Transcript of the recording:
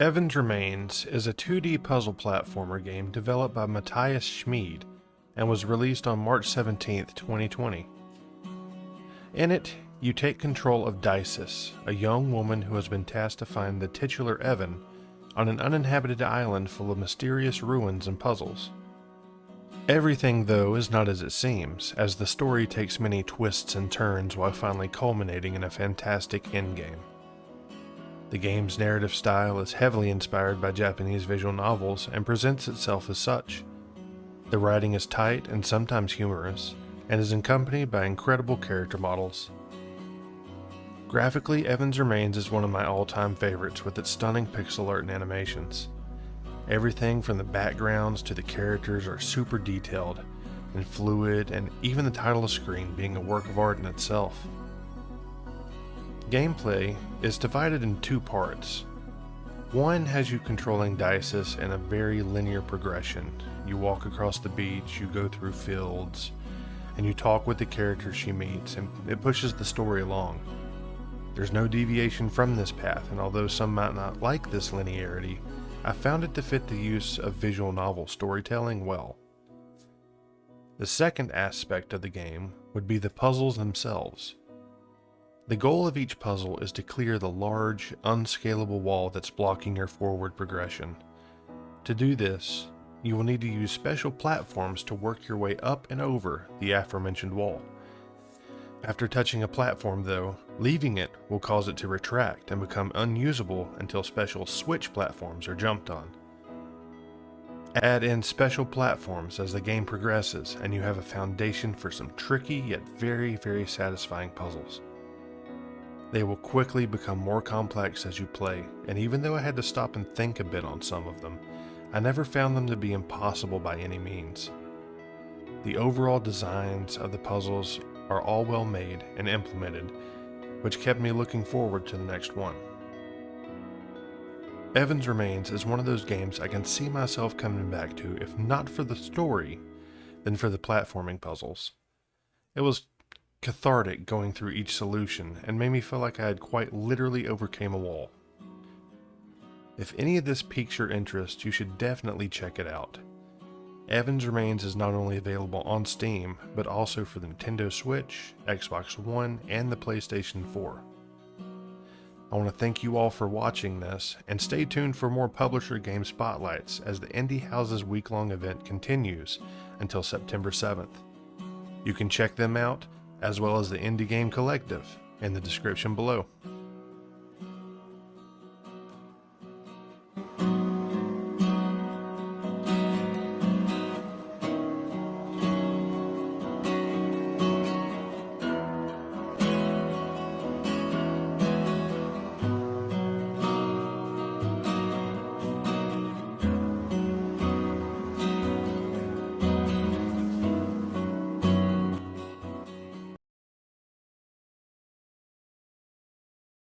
Evans Remains is a 2D puzzle platformer game developed by Matthias Schmid and was released on March 17, 2020. In it, you take control of Dices, a young woman who has been tasked to find the titular Evan on an uninhabited island full of mysterious ruins and puzzles. Everything, though, is not as it seems, as the story takes many twists and turns while finally culminating in a fantastic endgame. The game's narrative style is heavily inspired by Japanese visual novels and presents itself as such. The writing is tight and sometimes humorous, and is accompanied by incredible character models. Graphically, Evans Remains is one of my all-time favorites with its stunning pixel art and animations. Everything from the backgrounds to the characters are super detailed and fluid, and even the title screen being a work of art in itself. Gameplay is divided in two parts. One has you controlling Dices in a very linear progression. You walk across the beach, you go through fields, and you talk with the characters she meets, and it pushes the story along. There's no deviation from this path, and although some might not like this linearity, I found it to fit the use of visual novel storytelling well. The second aspect of the game would be the puzzles themselves. The goal of each puzzle is to clear the large, unscalable wall that's blocking your forward progression. To do this, you will need to use special platforms to work your way up and over the aforementioned wall. After touching a platform, though, leaving it will cause it to retract and become unusable until special switch platforms are jumped on. Add in special platforms as the game progresses, and you have a foundation for some tricky yet very, very satisfying puzzles. They will quickly become more complex as you play, and even though I had to stop and think a bit on some of them, I never found them to be impossible by any means. The overall designs of the puzzles are all well made and implemented, which kept me looking forward to the next one. Evans Remains is one of those games I can see myself coming back to, if not for the story, then for the platforming puzzles. It was cathartic going through each solution and made me feel like I had quite literally overcame a wall. If any of this piques your interest, you should definitely check it out. Evans Remains is not only available on Steam, but also for the Nintendo Switch, Xbox One, and the PlayStation 4. I want to thank you all for watching this, and stay tuned for more publisher game spotlights as the Indie House's week-long event continues until September 7th. You can check them out, as well as the Indie Game Collective, in the description below.